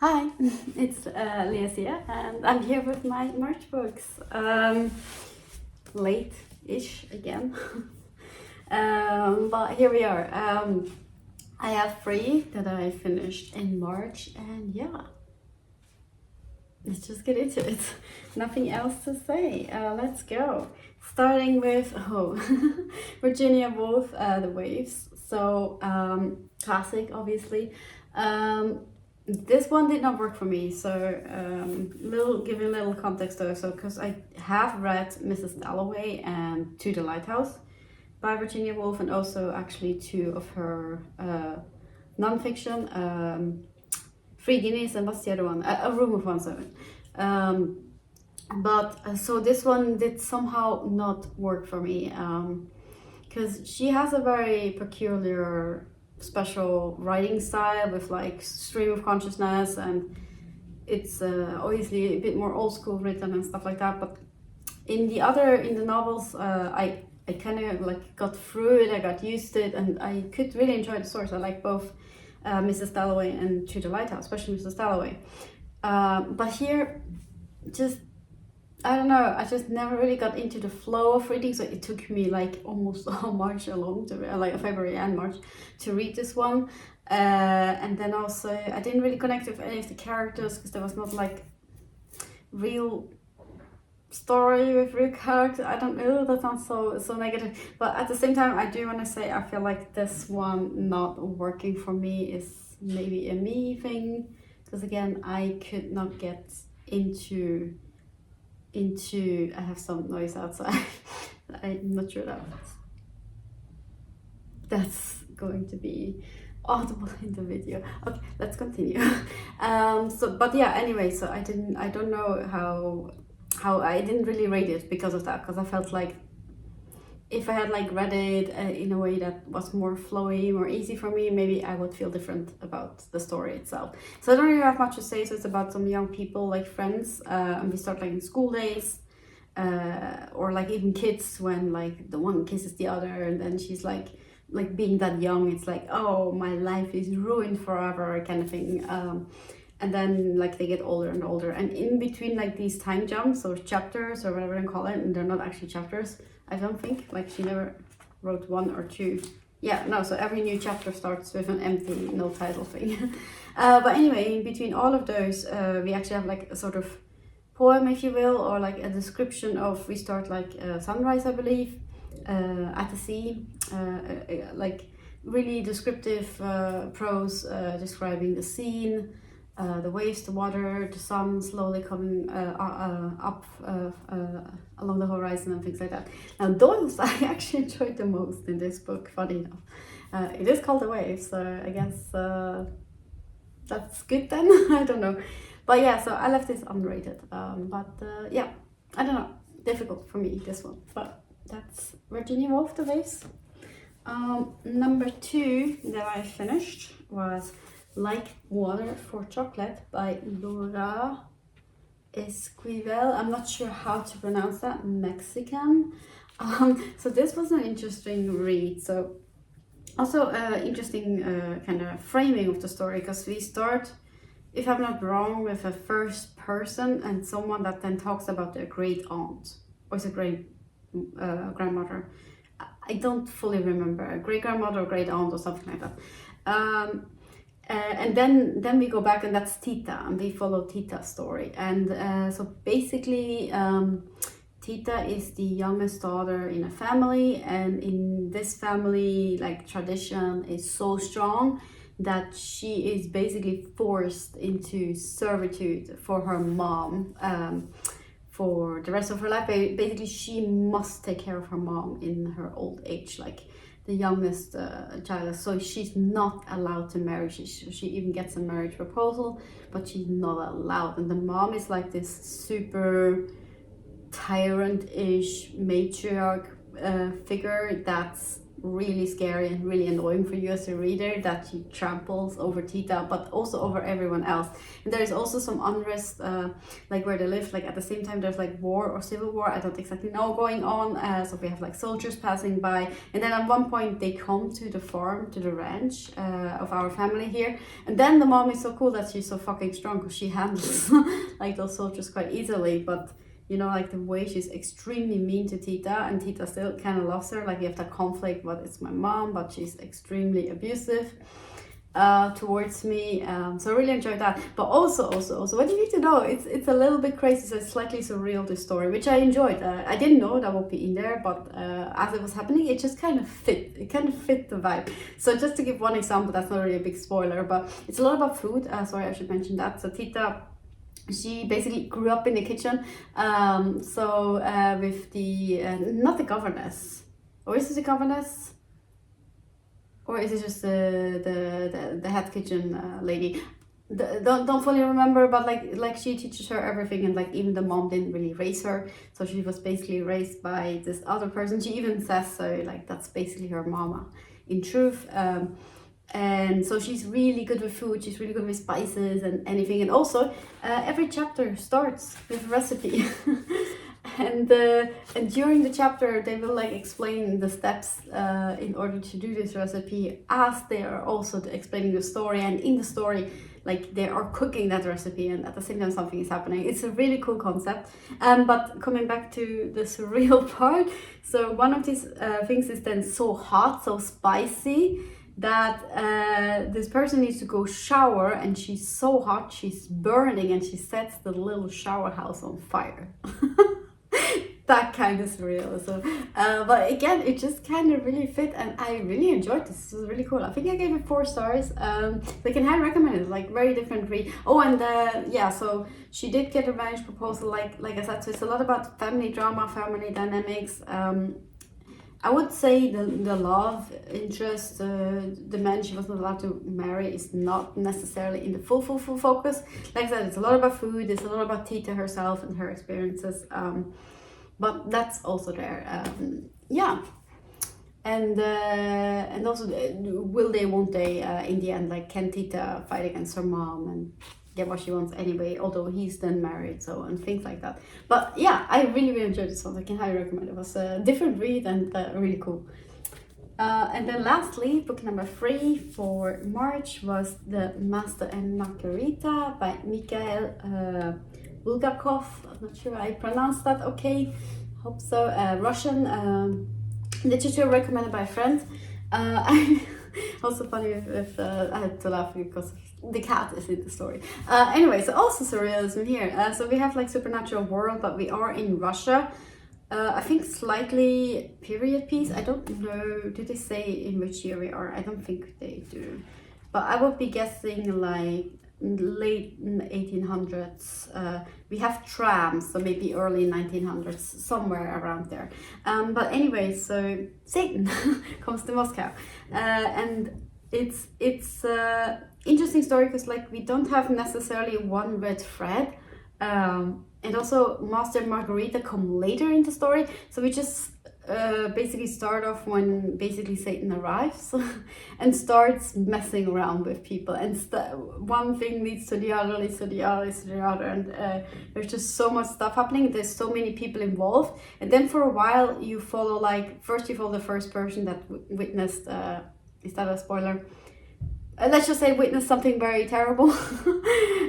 Hi, it's Lias here, and I'm here with my March books. Late-ish again, but here we are. I have 3 that I finished in March, and yeah, let's just get into it. Nothing else to say. Let's go. Starting with Virginia Woolf, The Waves. So classic, obviously. This one did not work for me, so giving a little context though. So because I have read Mrs. Dalloway and To the Lighthouse by Virginia Woolf, and also actually 2 of her non-fiction, 3 Guineas, and what's the other one? A Room of 1/7. So this one did somehow not work for me, because she has a very peculiar special writing style with like stream of consciousness, and it's obviously a bit more old school written and stuff like that. But in the novels, I kind of like got through it, I got used to it, and I could really enjoy the stories. I like both Mrs. Dalloway and To the Lighthouse, especially Mrs. Dalloway. But here, just I don't know, I just never really got into the flow of reading, so it took me like almost all March along, like February and March, to read this one. And then also, I didn't really connect with any of the characters because there was not like real story with real characters. I don't know, that sounds so negative. But at the same time, I do want to say I feel like this one not working for me is maybe a me thing, because again, I could not get into I have some noise outside. I'm not sure that's going to be audible in the video. Okay, let's continue. But yeah, anyway, so I don't know how I didn't really rate it because of that, because I felt like if I had like read it in a way that was more flowy, more easy for me, maybe I would feel different about the story itself. So I don't really have much to say. So it's about some young people, like friends, and we start like in school days, or like even kids, when like the one kisses the other, and then she's like being that young, it's like, oh, my life is ruined forever kind of thing. And then like they get older and older, and in between like these time jumps or chapters or whatever they call it, and they're not actually chapters, I don't think, like she never wrote 1 or 2. Yeah, no, so every new chapter starts with an empty, no title thing. But anyway, in between all of those, we actually have like a sort of poem, if you will, or like a description of, we start like sunrise, I believe, at the sea, like really descriptive prose describing the scene, the waves, the water, the sun slowly coming up along the horizon and things like that. Now those I actually enjoyed the most in this book, funny enough. It is called The Waves, so I guess that's good then. I don't know. But yeah, so I left this unrated. Yeah, I don't know. Difficult for me, this one. But that's Virginia Woolf, The Waves. Number 2 that I finished was Like Water for Chocolate by Laura Esquivel. I'm not sure how to pronounce that, Mexican. So this was an interesting read. So also interesting kind of framing of the story, because we start, if I'm not wrong, with a first person and someone that then talks about their great aunt, or is it great grandmother? I don't fully remember, great grandmother or great aunt or something like that. And then we go back, and that's Tita, and we follow Tita's story. And so basically, Tita is the youngest daughter in a family, and in this family, like, tradition is so strong that she is basically forced into servitude for her mom for the rest of her life. Basically, she must take care of her mom in her old age, like the youngest child. So she's not allowed to marry. She even gets a marriage proposal, but she's not allowed. And the mom is like this super tyrant-ish matriarch figure that's really scary and really annoying for you as a reader, that she tramples over Tita, but also over everyone else. And there's also some unrest, like where they live, like at the same time there's like war or civil war, I don't exactly know, going on. So we have like soldiers passing by, and then at one point they come to the farm, to the ranch of our family here, and then the mom is so cool that she's so fucking strong because she handles like those soldiers quite easily. But you know, like the way she's extremely mean to Tita, and Tita still kind of loves her. Like we have that conflict, but it's my mom, but she's extremely abusive towards me. So I really enjoyed that. But also, what you need to know, it's a little bit crazy, so it's slightly surreal, this story, which I enjoyed. I didn't know that would be in there, but as it was happening, it just kind of fit. It kind of fit the vibe. So just to give one example, that's not really a big spoiler, but it's a lot about food. Sorry, I should mention that. So Tita, she basically grew up in the kitchen, with the not the governess, or is it the governess, or is it just the head kitchen lady? Don't fully remember, but like she teaches her everything, and like even the mom didn't really raise her, so she was basically raised by this other person. She even says so, like that's basically her mama in truth. And so she's really good with food, she's really good with spices and anything. And also, every chapter starts with a recipe. and during the chapter, they will like explain the steps in order to do this recipe, as they are also explaining the story. And in the story, like they are cooking that recipe, and at the same time something is happening. It's a really cool concept. But coming back to the surreal part, so one of these things is then so hot, so spicy, that this person needs to go shower, and she's so hot, she's burning, and she sets the little shower house on fire. That kind of surreal. So but again, it just kind of really fit, and I really enjoyed this. This was really cool. I think I gave it 4 stars. So I can highly recommend it. Like very different read. Oh, and yeah, so she did get a marriage proposal, like I said. So it's a lot about family drama, family dynamics. I would say the love interest, the man she wasn't allowed to marry, is not necessarily in the full focus. Like I said, it's a lot about food, it's a lot about Tita herself and her experiences, but that's also there. Yeah, and also, will they, won't they, in the end, like can Tita fight against her mom and get what she wants anyway, although he's then married, so, and things like that. But yeah, I really enjoyed this one. I can highly recommend it. It was a different read and really cool. And then lastly, book number 3 for March was The Master and Margarita by Mikail Bulgakov. I'm not sure I pronounced that okay. Hope so. Russian literature recommended by a friend. Also funny if I had to laugh because the cat is in the story. Anyway, so also surrealism here. So we have like supernatural world, but we are in Russia. I think slightly period piece. I don't know. Do they say in which year we are? I don't think they do. But I would be guessing like late 1800s. We have trams, so maybe early 1900s, somewhere around there. But anyway, so Satan comes to Moscow, and it's interesting story because like we don't have necessarily one red thread, and also Master and Margarita come later in the story, so we just basically start off when basically Satan arrives and starts messing around with people, and one thing leads to the other, leads to the other, leads to the other, and there's just so much stuff happening. There's so many people involved, and then for a while you follow, like first you follow the first person that witnessed, is that a spoiler? Let's just say witness something very terrible,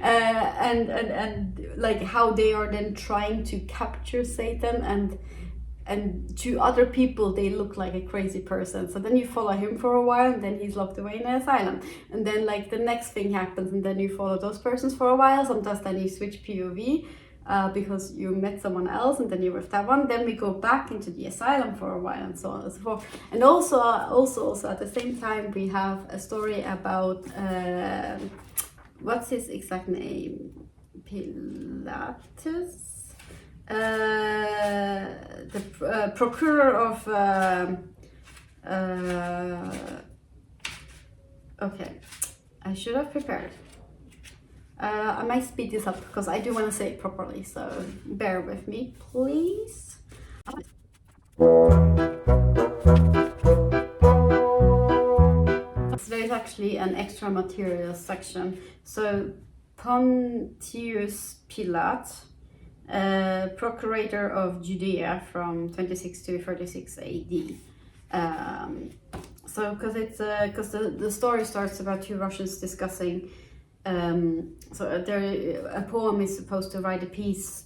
and like how they are then trying to capture Satan, and to other people they look like a crazy person. So then you follow him for a while, and then he's locked away in an asylum, and then like the next thing happens, and then you follow those persons for a while. Sometimes then you switch POV because you met someone else, and then you're with that one. Then we go back into the asylum for a while, and so on and so forth. And also at the same time we have a story about what's his exact name? Pilatus. The procurer of okay, I should have prepared. I might speed this up because I do want to say it properly, so bear with me, please. is actually an extra materials section. So Pontius Pilate, procurator of Judea from 26 to 36 AD. So because the story starts about two Russians discussing. A poem is supposed to write a piece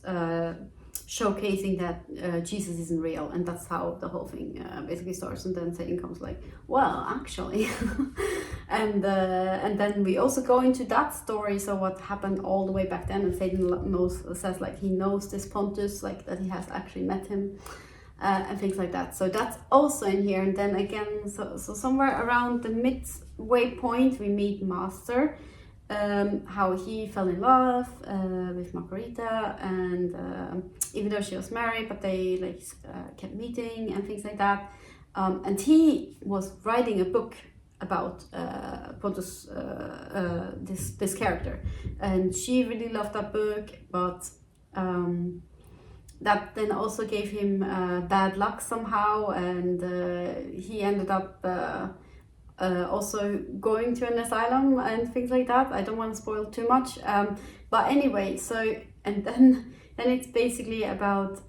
showcasing that Jesus isn't real, and that's how the whole thing basically starts. And then Satan comes like, well, actually, and then we also go into that story. So what happened all the way back then, and Satan says like he knows this Pontus, like that he has actually met him. And things like that. So that's also in here. And then again, so somewhere around the midway point, we meet Master, how he fell in love with Margarita, and even though she was married, but they like kept meeting and things like that. And he was writing a book about Pontus, this character, and she really loved that book, but that then also gave him bad luck somehow, and he ended up also going to an asylum and things like that. I don't want to spoil too much, but anyway, so and then it's basically about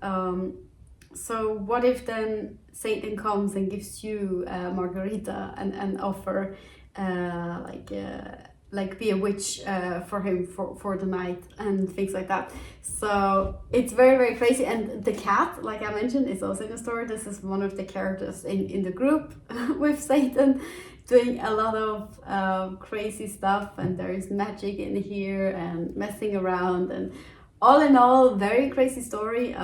so what if then Satan comes and gives you Margarita and offer like be a witch for him for the night and things like that. So it's very, very crazy. And the cat, like I mentioned, is also in the story. This is one of the characters in the group with Satan, doing a lot of crazy stuff, and there is magic in here and messing around, and all in all, very crazy story.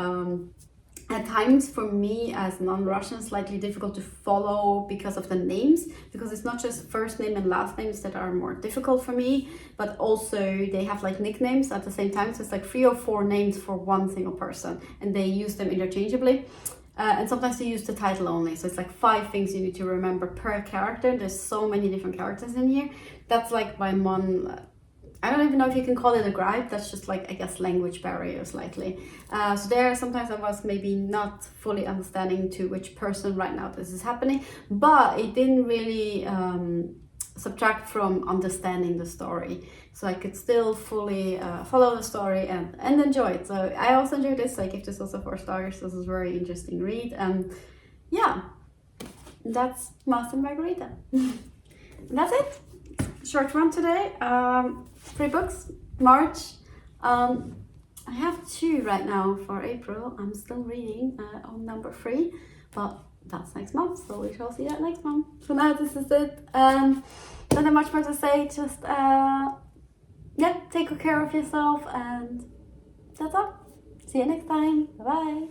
At times for me as non-Russian, slightly difficult to follow because of the names, because it's not just first name and last names that are more difficult for me, but also they have like nicknames at the same time. So it's like 3 or 4 names for one single person, and they use them interchangeably. And sometimes they use the title only. So it's like 5 things you need to remember per character. There's so many different characters in here. That's like my one, I don't even know if you can call it a gripe. That's just like, I guess, language barrier slightly. So there, sometimes I was maybe not fully understanding to which person right now this is happening, but it didn't really subtract from understanding the story. So I could still fully follow the story and enjoy it. So I also enjoyed this. I give this also 4 stars. This is a very interesting read. And yeah, that's Master Margarita. That's it. Short one today. 3 books, March. I have 2 right now for April. I'm still reading on number 3, but that's next month, so we shall see that next month. So now this is it. Don't have much more to say, just yeah, take good care of yourself, and that's all. See you next time. Bye bye.